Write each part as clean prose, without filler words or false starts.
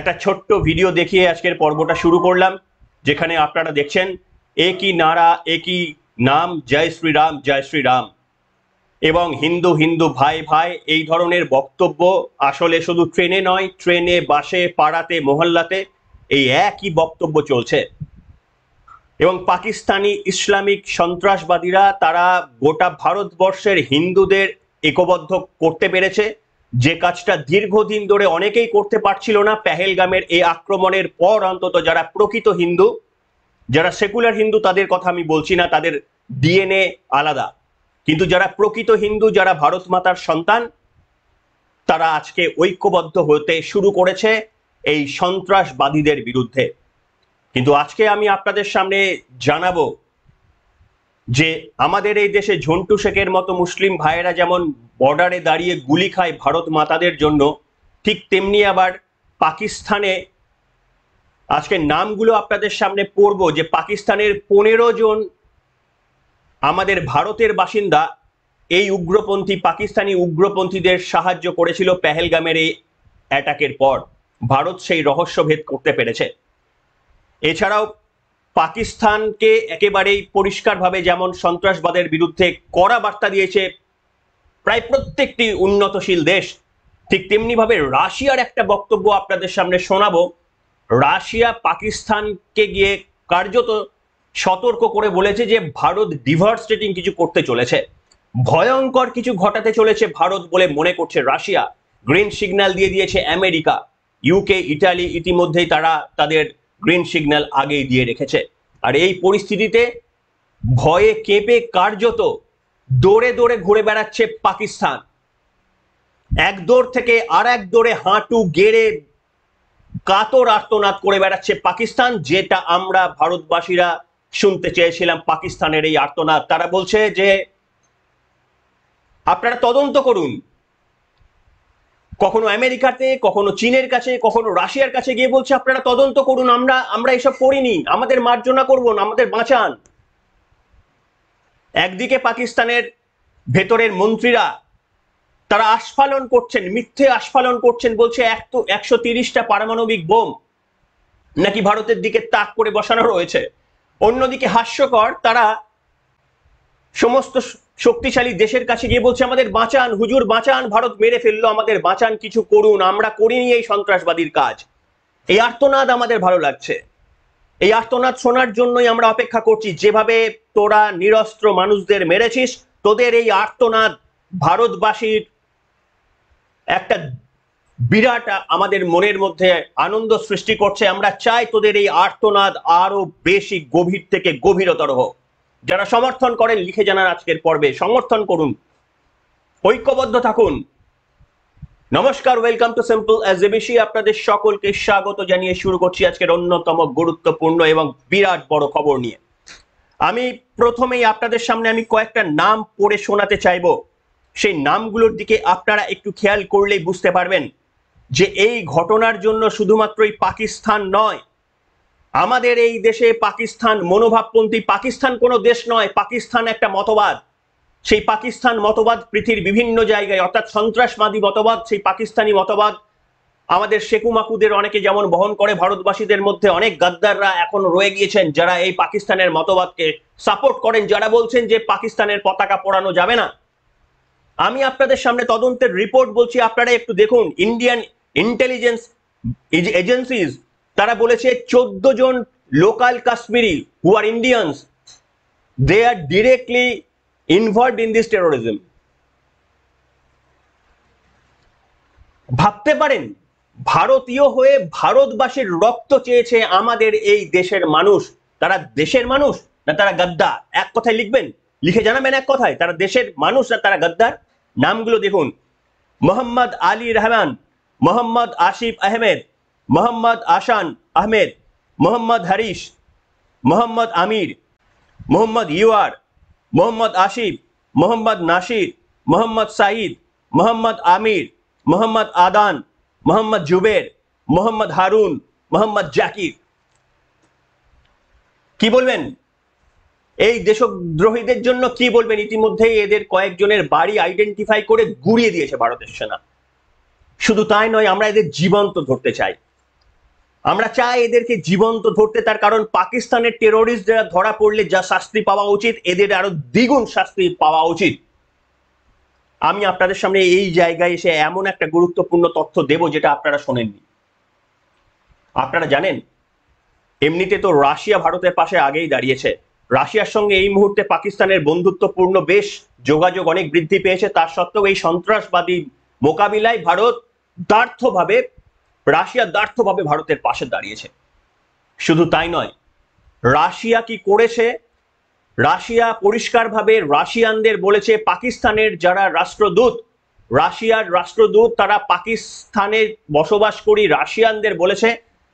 একটা ছোট্ট ভিডিও দেখিয়ে আজকের পর্বটা শুরু করলাম, যেখানে আপনারা দেখছেন একই নারা একই নাম, জয় শ্রীরাম জয় শ্রীরাম, এবং হিন্দু হিন্দু ভাই ভাই, এই ধরনের বক্তব্য আসলে শুধু ট্রেনে নয়, ট্রেনে, বাসে, পাড়াতে, মহল্লাতে এই একই বক্তব্য চলছে। এবং পাকিস্তানি ইসলামিক সন্ত্রাসবাদীরা তারা গোটা ভারতবর্ষের হিন্দুদের একবদ্ধ করতে পেরেছে, যে কাজটা দীর্ঘদিন ধরে অনেকেই করতে পারছিল না। পেহেলগামের এই আক্রমণের পর অন্তত যারা প্রকৃত হিন্দু, যারা সেকুলার হিন্দু, তাদের কথা আমি বলছি না, তাদের ডিএনএ আলাদা, কিন্তু যারা প্রকৃত হিন্দু, যারা ভারত মাতার সন্তান, তারা আজকে ঐক্যবদ্ধ হতে শুরু করেছে এই সন্ত্রাসবাদীদের বিরুদ্ধে। কিন্তু আজকে আমি আপনাদের সামনে জানাবো যে আমাদের এই দেশে ঝন্টু শেখের মতো মুসলিম ভাইয়েরা যেমন বর্ডারে দাঁড়িয়ে গুলি খায় ভারত মাতাদের জন্য, ঠিক তেমনি আবার পাকিস্তানে, আজকে নামগুলো আপনাদের সামনে পড়বো, যে পাকিস্তানের 15 জন আমাদের ভারতের বাসিন্দা এই উগ্রপন্থী, পাকিস্তানি উগ্রপন্থীদের সাহায্য করেছিল পেহেলগামের এই অ্যাটাকের পর। ভারত সেই রহস্যভেদ করতে পেরেছে। এছাড়াও পাকিস্তানকে একেবারেই পরিষ্কারভাবে যেমন সন্ত্রাসবাদের বিরুদ্ধে কড়া বার্তা দিয়েছে প্রায় প্রত্যেকটি উন্নতশীল দেশ, ঠিক তেমনি ভাবে রাশিয়ার একটা বক্তব্য আপনাদের সামনে শোনাবো। রাশিয়া পাকিস্তানকে গিয়ে কার্যত সতর্ক করে বলেছে যে ভারত ডিভাস্টেটিং কিছু করতে চলেছে, ভয়ঙ্কর কিছু ঘটাতে চলেছে ভারত বলে মনে করছে রাশিয়া। গ্রিন সিগন্যাল দিয়ে দিয়েছে আমেরিকা, ইউকে, ইটালি ইতিমধ্যেই তারা তাদের গ্রিন সিগন্যাল আগেই দিয়ে রেখেছে। আর এই পরিস্থিতিতে ভয়ে কেঁপে কার্যত দৌড়ে দৌড়ে ঘুরে বেড়াচ্ছে পাকিস্তান। এক দৌড় থেকে আর এক দৌড়ে হাঁটু গেড়ে কাতর আর্তনাদ করে বেড়াচ্ছে পাকিস্তান, যেটা আমরা ভারতবাসীরা শুনতে চেয়েছিলাম পাকিস্তানের এই আর্তনাদ। তারা বলছে যে আপনারা তদন্ত করুন, কখনো আমেরিকাতে, কখনো চীনের কাছে, কখনো রাশিয়ার কাছে গিয়ে বলছে আপনারা তদন্ত করুন, আমরা এসব করিনি, আমাদের মার্জনা করুন, আমাদের বাঁচান। একদিকে পাকিস্তানের ভেতরের মন্ত্রীরা তারা আস্ফালন করছেন, মিথ্যে আস্ফালন করছেন, বলছে 130টা পারমাণবিক বোম নাকি ভারতের দিকে তাক করে বসানো রয়েছে। অন্যদিকে হাস্যকর, তারা সমস্ত শক্তিশালী দেশের কাছে গিয়ে বলছে আমাদের বাঁচান, হুজুর বাঁচান, ভারত মেরে ফেললো, আমাদের বাঁচান, কিছু করুন, আমরা করিনি এই সন্ত্রাসবাদীর কাজ। এই আর্তনাদ আমাদের ভালো লাগছে, এই আর্তনাদ শোনার জন্যই আমরা অপেক্ষা করছি। যেভাবে তোরা নিরস্ত্র মানুষদের মেরেছিস, তোদের এই আর্তনাদ ভারতবাসীর একটা বিরাট আমাদের মনের মধ্যে আনন্দ সৃষ্টি করছে। আমরা চাই তোদের এই আর্তনাদ আরো বেশি গভীর থেকে গভীরতর হোক। যারা সমর্থন করেন লিখে জানান আজকের পর্বে, সমর্থন করুন, ঐক্যবদ্ধ থাকুন। নমস্কার, ওয়েলকাম টু সিম্পল এক্সিবিশি। আপনাদের সকলকে স্বাগত জানিয়ে শুরু করছি আজকের অন্যতম গুরুত্বপূর্ণ এবং বিরাট বড় খবর নিয়ে। আমি প্রথমেই আপনাদের সামনে আমি কয়েকটা নাম পড়ে শোনাতে চাইবো। সেই নামগুলোর দিকে আপনারা একটু খেয়াল করলেই বুঝতে পারবেন যে এই ঘটনার জন্য শুধুমাত্রই পাকিস্তান নয়, আমাদের এই দেশে পাকিস্তান মনোভাবপন্থী, পাকিস্তান কোনো দেশ নয়, পাকিস্তান একটা মতবাদ। সেই পাকিস্তান মতবাদ পৃথিবীর বিভিন্ন জায়গায়, অর্থাৎ সন্ত্রাসবাদী মতবাদ, সেই পাকিস্তানি মতবাদ আমাদের শেকু মাকুদের অনেকে যেমন বহন করে, ভারতবাসীদের মধ্যে অনেক গাদ্দাররা এখন রয়ে গিয়েছেন যারা এই পাকিস্তানের মতবাদকে সাপোর্ট করেন, যারা বলছেন যে পাকিস্তানের পতাকা পোড়ানো যাবে না। আমি আপনাদের সামনে তদন্তের রিপোর্ট বলছি, আপনারা একটু দেখুন। ইন্ডিয়ান ইন্টেলিজেন্স এজেন্সিজ তারা বলেছে 14 জন local Kashmiri who are Indians, they are directly involved in this terrorism. ভাবতে পারেন, ভারতীয় হয়ে ভারতবাসীর রক্ত চেয়েছে আমাদের এই দেশের মানুষ। তারা দেশের মানুষ না তারা গাদ্দার? এক কথায় লিখবেন, লিখে জানাবেন এক কথায়, তারা দেশের মানুষ না তারা গাদ্দার? নামগুলো দেখুন: মোহাম্মদ আলী রহমান, মোহাম্মদ আসিফ আহমেদ, মোহাম্মদ আসান আহমেদ, মোহাম্মদ হারিস, মোহাম্মদ আমির, মোহাম্মদ ইউআর, মোহাম্মদ আসিফ, মোহাম্মদ নাসির, মোহাম্মদ সাইদ, মোহাম্মদ আমির, মোহাম্মদ আদান, মোহাম্মদ জুবের, মোহাম্মদ হারুন, মোহাম্মদ জাকির। কি বলবেন এই দেশদ্রোহীদের জন্য? কি বলবেন? ইতিমধ্যেই এদের কয়েকজনের বাড়ি আইডেন্টিফাই করে গুড়িয়ে দিয়েছে ভারতের সেনা। শুধু তাই নয়, আমরা এদের জীবন্ত ধরতে চাই। আমরা চাই এদেরকে জীবন্ত ধরতে, তার কারণ পাকিস্তানের টেরোরিস্ট যারা ধরা পড়লে যা শাস্তি পাওয়া উচিত এদের আরো দ্বিগুণ শাস্তি পাওয়া উচিত। আমি আপনাদের সামনে এই জায়গায় এসে এমন একটা গুরুত্বপূর্ণ তথ্য দেব যেটা আপনারা শোনেননি। আপনারা জানেন এমনিতে তো রাশিয়া ভারতের পাশে আগেই দাঁড়িয়েছে। রাশিয়ার সঙ্গে এই মুহূর্তে পাকিস্তানের বন্ধুত্বপূর্ণ বেশ যোগাযোগ অনেক বৃদ্ধি পেয়েছে। তার সত্ত্বেও এই সন্ত্রাসবাদী মোকাবিলায় রাশিয়া দ্ব্যর্থভাবে ভারতের পাশে দাঁড়িয়েছে। শুধু তাই নয়, রাশিয়া কি করেছে, রাশিয়া পরিষ্কারভাবে রাশিয়ানদের বলেছে, পাকিস্তানের যারা রাশিয়ার রাষ্ট্রদূত তারা পাকিস্তানে বসবাসকারী রাশিয়ানদের বলেছে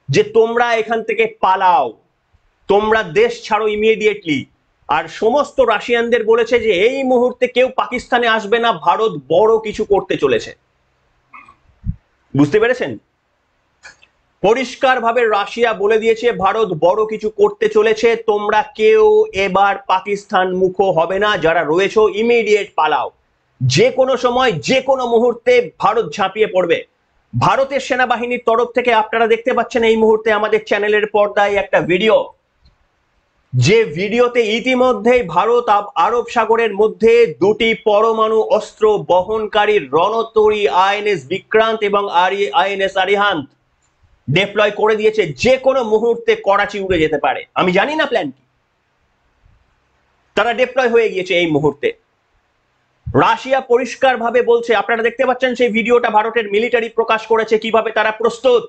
যে তোমরা এখান থেকে পালাও, তোমরা দেশ ছাড়ো ইমিডিয়েটলি। আর সমস্ত রাশিয়ানদের বলেছে যে এই মুহূর্তে কেউ পাকিস্তানে আসবে না, ভারত বড় কিছু করতে চলেছে। বুঝতে পেরেছেন? পরিষ্কারভাবে রাশিয়া বলে দিয়েছে ভারত বড় কিছু করতে চলেছে, তোমরা কেউ এবার পাকিস্তান মুখ হবে না, যারা রয়েছে ইমিডিয়েট পালাও। যে কোনো সময় যে কোনো মুহূর্তে ভারত ঝাঁপিয়ে পড়বে। ভারতের সেনাবাহিনীর তরফ থেকে আপনারা দেখতে পাচ্ছেন এই মুহূর্তে আমাদের চ্যানেলের পর্দায় একটা ভিডিও, যে ভিডিওতে ইতিমধ্যেই ভারত আরব সাগরের মধ্যে দুটি পরমাণু অস্ত্র বহনকারী রণতরী আইএনএস বিক্রান্ত এবং আইএনএস আরিহান্ত ডিপ্লয় করে দিয়েছে। যে কোনো মুহূর্তে করাচি উড়ে যেতে পারে। আমি জানি না প্ল্যান কি, তারা ডিপ্লয় হয়ে গিয়েছে এই মুহূর্তে। রাশিয়া পরিষ্কারভাবে বলছে, আপনারা দেখতে পাচ্ছেন সেই ভিডিওটা ভারতের মিলিটারি প্রকাশ করেছে কিভাবে তারা প্রস্তুত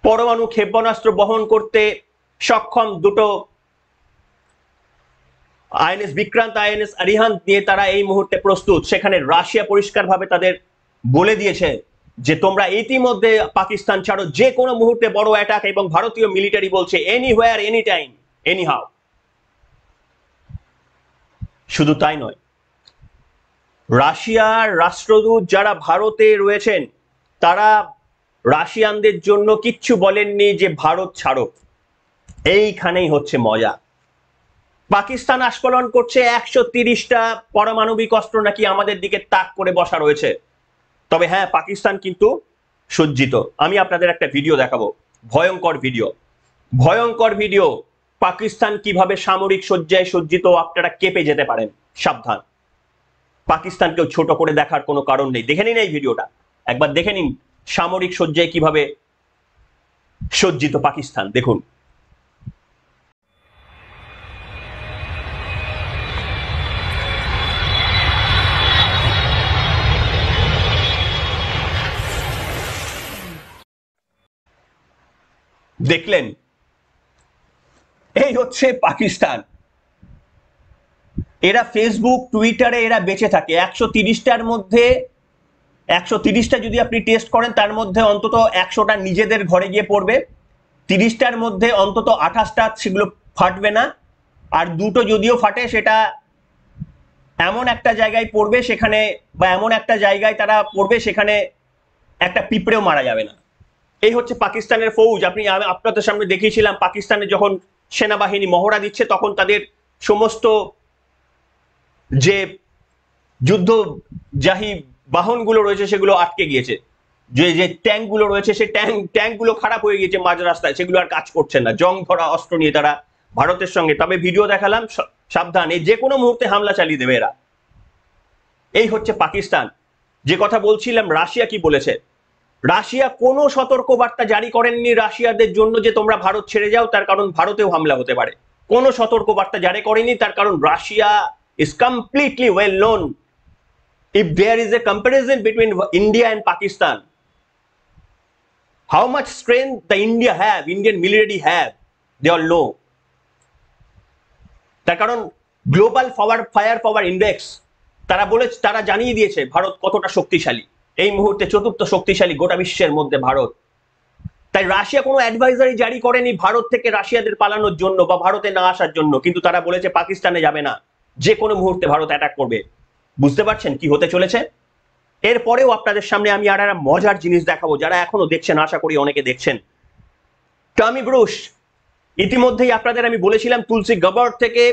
পরমাণু ক্ষেপণাস্ত্র বহন করতে সক্ষম দুটো আইএনএস বিক্রান্ত আইএনএস আরিহান্ত নিয়ে তারা এই মুহূর্তে প্রস্তুত। সেখানে রাশিয়া পরিষ্কারভাবে তাদের বলে দিয়েছে যে তোমরা ইতিমধ্যে পাকিস্তান ছাড়ো, যে কোনো মুহূর্তে বড় অ্যাটাক, এবং ভারতীয় মিলিটারি বলছে anywhere any time any how. শুধু তাই নয়, রাশিয়ার রাষ্ট্রদূত যারা ভারতে রয়েছেন তারা রাশিয়ানদের জন্য কিচ্ছু বলেননি যে ভারত ছাড়ো। এইখানেই হচ্ছে মজা। পাকিস্তান আস্ফালন করছে 130টা পারমাণবিক অস্ত্র নাকি আমাদের দিকে তাক করে বসা রয়েছে। তবে হ্যাঁ, পাকিস্তান কিন্তু সজ্জিত। আমি আপনাদের একটা ভিডিও দেখাবো, ভয়ঙ্কর ভিডিও। পাকিস্তান কিভাবে সামরিক সজ্জায় সজ্জিত, আপনারা কেঁপে যেতে পারেন, সাবধান। পাকিস্তানকেও ছোট করে দেখার কোনো কারণ নেই। দেখে নিন এই ভিডিওটা, একবার দেখে নিন সামরিক সজ্জায় কিভাবে সজ্জিত পাকিস্তান। দেখুন। দেখলেন, এই হচ্ছে পাকিস্তান। এরা ফেসবুক টুইটারে এরা বেঁচে থাকে। 130টার মধ্যে 130টা যদি আপনি টেস্ট করেন তার মধ্যে অন্তত 100টা নিজেদের ঘরে গিয়ে পড়বে, 30টার মধ্যে অন্তত 28টা সেগুলো ফাটবে না, আর দুটো যদিও ফাটে সেটা এমন একটা জায়গায় পড়বে সেখানে, বা এমন একটা জায়গায় তারা পড়বে সেখানে একটা পিঁপড়েও মারা যাবে না। এই হচ্ছে পাকিস্তানের ফৌজ। আপনাদের সামনে দেখিয়েছিলাম পাকিস্তানে যখন সেনাবাহিনী মহড়া দিচ্ছে তখন তাদের সমস্ত যে যুদ্ধজাহী বাহনগুলো রয়েছে সেগুলো আটকে গিয়েছে, যে ট্যাঙ্কগুলো রয়েছে সেই ট্যাঙ্কগুলো খারাপ হয়ে গিয়েছে মাঝ রাস্তায়, সেগুলো আর কাজ করছে না। জং ধরা অস্ত্র নিয়ে তারা ভারতের সঙ্গে, তবে ভিডিও দেখালাম, সাবধান, যে কোনো মুহূর্তে হামলা চালিয়ে দেবে এরা। এই হচ্ছে পাকিস্তান। যে কথা বলছিলাম, রাশিয়া কি বলেছে, রাশিয়া কোনো সতর্কবার্তা জারি করেননি রাশিয়াদের জন্য যে তোমরা ভারত ছেড়ে যাও, তার কারণ ভারতেও হামলা হতে পারে। কোনো সতর্কবার্তা জারি করেনি, তার কারণ Russia is completely well known. If there is a comparison between India and Pakistan, how much strength the Indian military have, they all know. তার কারণ গ্লোবাল ফায়ার পাওয়ার ইন্ডেক্স তারা জানিয়ে দিয়েছে ভারত কতটা শক্তিশালী। এই মুহূর্তে চতুর্থ শক্তিশালী গোটা বিশ্বের মধ্যে ভারত। তাই রাশিয়া কোনো অ্যাডভাইজারি জারি করেনি ভারত থেকে রাশিয়াদের পালানোর জন্য বা ভারতে না আসার জন্য, কিন্তু তারা বলেছে পাকিস্তানে যাবে না, যে কোনো মুহূর্তে ভারত অ্যাটাক করবে। বুঝতে পারছেন কি হতে চলেছে? এরপরেও আপনাদের সামনে আমি আর একটা মজার জিনিস দেখাবো, যারা এখনো দেখছেন, আশা করি অনেকে দেখছেন। টমি ব্রুস, ইতিমধ্যেই আপনাদের আমি বলেছিলাম তুলসী গাবার্ড থেকে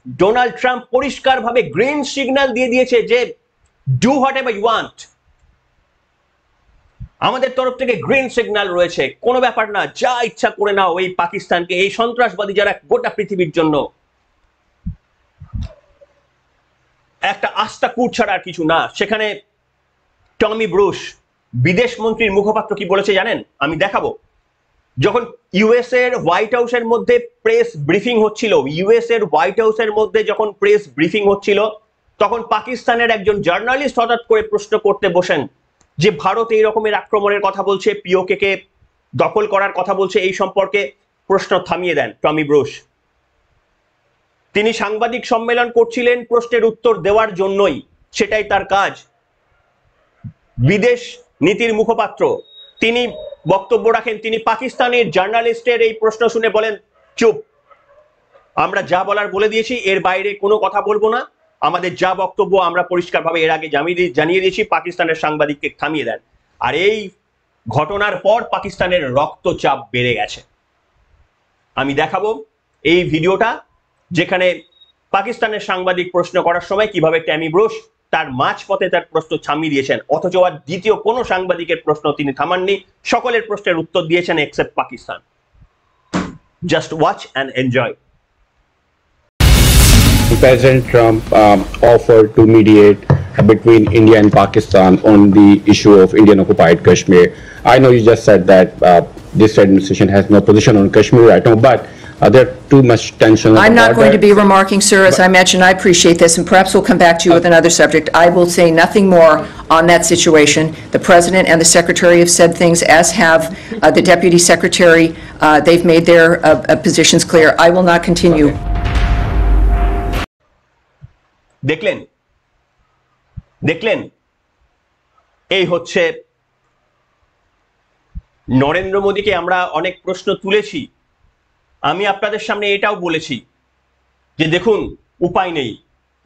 ডোনাল্ড ট্রাম্প পরিষ্কারভাবে গ্রিন সিগন্যাল দিয়ে দিয়েছে যে do whatever you want. আমাদের তরফ থেকে গ্রিন সিগন্যাল রয়েছে, কোনো ব্যাপার না, যা ইচ্ছা করে নাও এই পাকিস্তানকে, এই সন্ত্রাসবাদী যারা গোটা পৃথিবীর জন্য একটা আস্থা কূট ছাড়া আর কিছু না। সেখানে টমি ব্রুস বিদেশ মন্ত্রীর মুখপাত্র কি বলেছে জানেন? আমি দেখাবো। যখন ইউএস এর হোয়াইট হাউসের মধ্যে প্রেস ব্রিফিং হচ্ছিল, ইউএস এর হোয়াইট হাউসের মধ্যে যখন প্রেস ব্রিফিং হচ্ছিল, তখন পাকিস্তানের একজন জার্নালিস্ট হঠাৎ করে প্রশ্ন করতে বসেন যে ভারত এই রকমের আক্রমণের কথা বলছে, পিওকে কে দখল করার কথা বলছে, এই সম্পর্কে প্রশ্ন থামিয়ে দেন টমি ব্রুস। তিনি সাংবাদিক সম্মেলন করছিলেন প্রশ্নের উত্তর দেওয়ার জন্যই, সেটাই তার কাজ। বিদেশ নীতির মুখপাত্র তিনি বক্তব্য রাখেন, তিনি পাকিস্তানের জার্নালিস্টের এই প্রশ্ন শুনে বলেন, চুপ, আমরা যা বলার বলে দিয়েছি, এর বাইরে কোনো কথা বলবো না, আমাদের যা বক্তব্য আমরা পরিষ্কারভাবে এর আগে জানিয়ে দিয়েছি। পাকিস্তানের সাংবাদিককে থামিয়ে দেন। আর এই ঘটনার পর পাকিস্তানের রক্তচাপ বেড়ে গেছে। আমি দেখাবো এই ভিডিওটা, যেখানে পাকিস্তানের সাংবাদিক প্রশ্ন করার সময় কিভাবে টমি ব্রুস তার মাঝপথে তার প্রশ্ন থামিয়ে দিয়েছেন, অথচ আর দ্বিতীয় কোনো সাংবাদিকের প্রশ্ন তিনি থামাননি, সকলের প্রশ্নের উত্তর দিয়েছেন except Pakistan. Just watch and enjoy. President Trump offered to mediate between India and Pakistan on the issue of Indian occupied Kashmir. I know you just said that this administration has no position on Kashmir right now, but there too much tension. I'm not going to be remarking, sir. As I mentioned, I appreciate this, and perhaps we'll come back to you with another subject. I will say nothing more on that situation. The President and the Secretary have said things, as have the Deputy Secretary. They've made their positions clear. I will not continue. দেখলেন এই হচ্ছে নরেন্দ্র মোদীকে আমরা অনেক প্রশ্ন তুলেছি। আমি আপনাদের সামনে এটাও বলেছি যে দেখুন, উপায় নেই,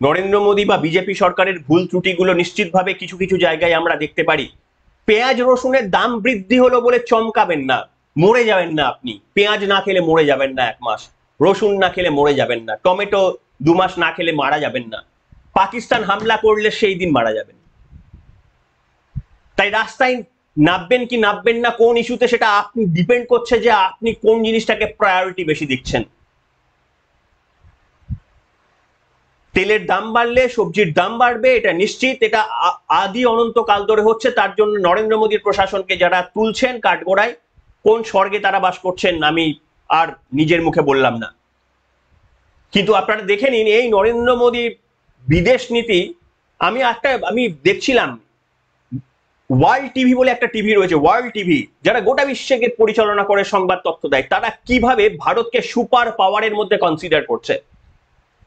নরেন্দ্র মোদী বা বিজেপি সরকারের ভুল ত্রুটিগুলো নিশ্চিতভাবে কিছু কিছু জায়গায় আমরা দেখতে পারি। পেঁয়াজ রসুনের দাম বৃদ্ধি হলো বলে চমকাবেন না, মরে যাবেন না আপনি। পেঁয়াজ না খেলে মরে যাবেন না 1 মাস, রসুন না খেলে মরে যাবেন না, টমেটো 2 মাস না খেলে মারা যাবেন না, পাকিস্তান হামলা করলে সেই দিন মারা যাবেন। তাই রাস্তায় নামবেন কি নামবেন না কোন ইস্যুতে, সেটা আপনি ডিপেন্ড করছে যে আপনি কোন জিনিসটাকে প্রায়োরিটি বেশি দিচ্ছেন। তেলের দাম বাড়লে সবজির দাম বাড়বে, এটা নিশ্চিত, এটা আদি অনন্তকাল ধরে হচ্ছে। তার জন্য নরেন্দ্র মোদীর প্রশাসনকে যারা তুলছেন কাঠগড়ায়, কোন স্বর্গে তারা বাস করছেন আমি আর নিজের মুখে বললাম না। কিন্তু আপনারা দেখে নিন এই নরেন্দ্র মোদীর বিদেশ নীতি। আমি দেখছিলাম ওয়ার্ল্ড টিভি বলে একটা টিভি রয়েছে, ওয়ার্ল্ড টিভি, যারা গোটা বিশ্বকে পরিচালনা করে সংবাদ তথ্য দেয়, তারা কিভাবে ভারতকে সুপার পাওয়ারের মধ্যে কনসিডার করছে।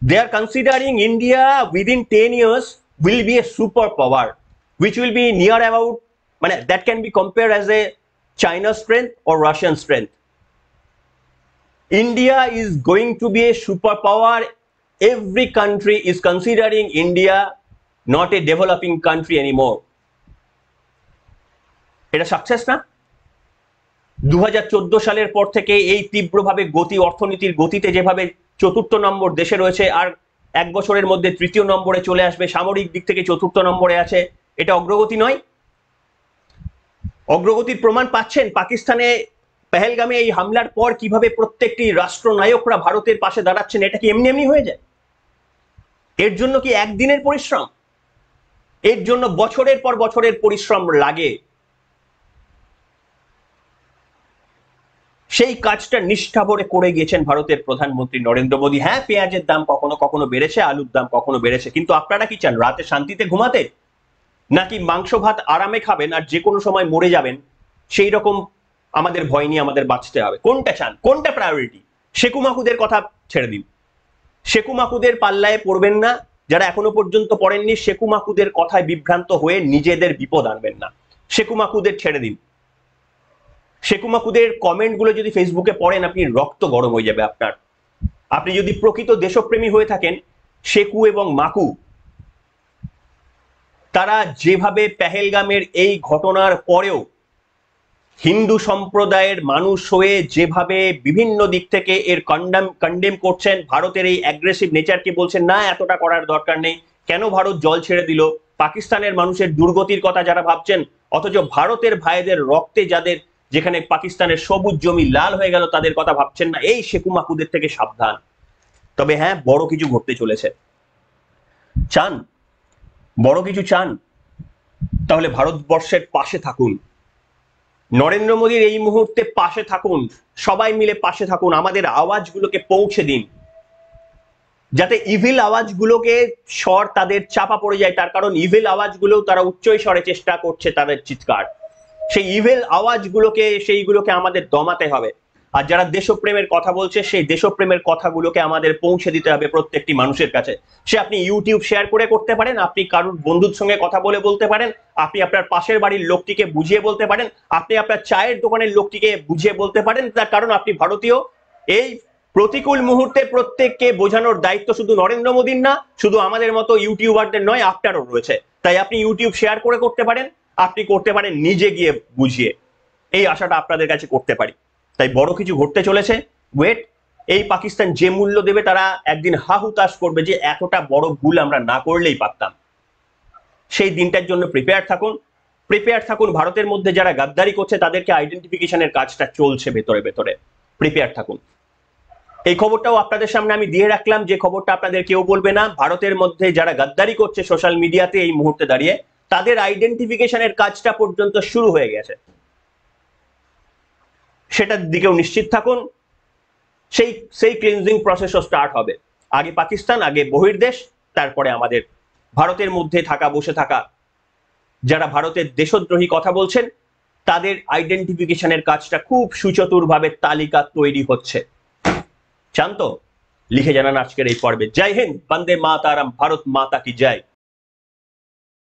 They are considering India within 10 years will be a super power, which will be near about, that can be compared as a China's strength or Russian strength. India is going to be a superpower. Every country is considering India not a developing country anymore. এটা success না? 2014 সালের পর থেকে এই তীব্রভাবে অর্থনীতির গতিতে যেভাবে 4র্থ নম্বর দেশে রয়েছে, আর 1 বছরের মধ্যে 3য় নম্বরে চলে আসবে, সামরিক দিক থেকে 4র্থ নম্বরে আছে, এটা অগ্রগতি নয়? অগ্রগতির প্রমাণ পাচ্ছেন পাকিস্তানে পেহেলগামে এই হামলার পর কিভাবে প্রত্যেকটি রাষ্ট্রনায়করা ভারতের পাশে দাঁড়াচ্ছেন। এটা কি এমনি এমনি হয়ে যায়? এর জন্য কি একদিনের পরিশ্রম? এর জন্য বছরের পর বছরের পরিশ্রম লাগে। সেই কাজটা নিষ্ঠা ভরে করে গিয়েছেন ভারতের প্রধানমন্ত্রী নরেন্দ্র মোদী। হ্যাঁ, পেঁয়াজের দাম কখনো কখনো বেড়েছে, আলুর দাম কখনো বেড়েছে, কিন্তু আপনারা কি চান? রাতে শান্তিতে ঘুমাতে, নাকি মাংস ভাত আরামে খাবেন আর যে কোনো সময় মরে যাবেন সেই রকম আমাদের ভয় নিয়ে আমাদের বাঁচতে হবে? কোনটা চান? কোনটা প্রায়োরিটি? শেকু মাকুদের কথা ছেড়ে দিন, শেকু মাকুদের পাল্লায় পড়বেন না। যারা এখনো পর্যন্ত পড়েননি, শেকু মাকুদের কথায় বিভ্রান্ত হয়ে নিজেদের বিপদ আনবেন না। শেকু মাকুদের ছেড়ে দিন। শেকু মাকুদের কমেন্টগুলো যদি ফেসবুকে পড়েন, আপনি রক্ত গরম হয়ে যাবে আপনার। আপনি যদি প্রকৃত দেশপ্রেমী হয়ে থাকেন, শেকু এবং মাকু তারা যেভাবে পেহেলগামের এই ঘটনার পরেও হিন্দু সম্প্রদায়ের মানুষ হয়ে যেভাবে বিভিন্ন দিক থেকে এর কন্ডেম করছেন, ভারতের এই অ্যাগ্রেসিভ নেচারকে বলছেন না এতটা করার দরকার নেই, কেন ভারত জল ছেড়ে দিল, পাকিস্তানের মানুষের দুর্গতির কথা যারা ভাবছেন অথচ ভারতের ভাইদের রক্তে যাদের, যেখানে পাকিস্তানের সবুজ জমি লাল হয়ে গেল, তাদের কথা ভাবছেন না। এই শেকুমাকুদের থেকে সাবধান। তবে হ্যাঁ, বড় কিছু ঘটতে চলেছে। চান বড় কিছু চান, তাহলে ভারতবর্ষের পাশে থাকুন, নরেন্দ্র মোদীর এই মুহূর্তে পাশে থাকুন, সবাই মিলে পাশে থাকুন, আমাদের আওয়াজগুলোকে পৌঁছে দিন, যাতে ইভিল আওয়াজগুলোকে স্বর তাদের চাপা পড়ে যায়। তার কারণ ইভিল আওয়াজগুলো তারা উচ্চই স্বরে চেষ্টা করছে তাদের চিৎকার, সেই ইভিল আওয়াজগুলোকে, সেইগুলোকে আমাদের দমাতে হবে। আর যারা দেশপ্রেমের কথা বলছে, সেই দেশপ্রেমের কথাগুলোকে আমাদের পৌঁছে দিতে হবে প্রত্যেকটি মানুষের কাছে। সে আপনি ইউটিউব শেয়ার করে করতে পারেন, আপনি কারুর বন্ধুর সঙ্গে কথা বলে বলতে পারেন, আপনি আপনার পাশের বাড়ির লোকটিকে বুঝিয়ে বলতে পারেন, আপনি আপনার চায়ের দোকানের লোকটিকে বুঝিয়ে বলতে পারেন। তার কারণ আপনি ভারতীয়। এই প্রতিকূল মুহূর্তে প্রত্যেককে বোঝানোর দায়িত্ব শুধু নরেন্দ্র মোদীর না, শুধু আমাদের মতো ইউটিউবারদের নয়, আপনারও রয়েছে। তাই আপনি ইউটিউব শেয়ার করে করতে পারেন, আপনি করতে পারেন নিজে গিয়ে বুঝিয়ে। এই আশাটা আপনাদের কাছে করতে পারি। তাই বড় কিছু ঘটতে চলেছে, ওয়েট। এই পাকিস্তান যে মূল্য দেবে, তারা একদিন হাহুতাশ করবে যে এতটা বড় ভুল আমরা না করলেই পারতাম। সেই দিনটার জন্য প্রিপেয়ার থাকুন, প্রিপেয়ার থাকুন। ভারতের মধ্যে যারা গাদ্দারি করছে তাদেরকে আইডেন্টিফিকেশনের কাজটা চলছে ভেতরে ভেতরে, প্রিপেয়ার থাকুন। এই খবরটাও আপনাদের সামনে আমি দিয়ে রাখলাম, যে খবরটা আপনাদের কেউ বলবে না। ভারতের মধ্যে যারা গাদ্দারি করছে সোশ্যাল মিডিয়াতে এই মুহূর্তে দাঁড়িয়ে, তাদের আইডেন্টিফিকেশনের কাজটা পর্যন্ত শুরু হয়ে গেছে, সেটার দিকেও নিশ্চিত থাকুন। সেই ক্লিনজিং প্রসেসও স্টার্ট হবে। আগে পাকিস্তান, আগে বহির্দেশ, তারপরে আমাদের ভারতের মধ্যে থাকা, বসে থাকা যারা ভারতের দেশদ্রোহী কথা বলছেন, তাদের আইডেন্টিফিকেশনের কাজটা খুব সুচতুরভাবে তালিকা তৈরি হচ্ছে। চান তো? লিখে জানান আজকের এই পর্বে। জয় হিন্দ, বন্দে মাতারাম, ভারত মাতা কি জয়।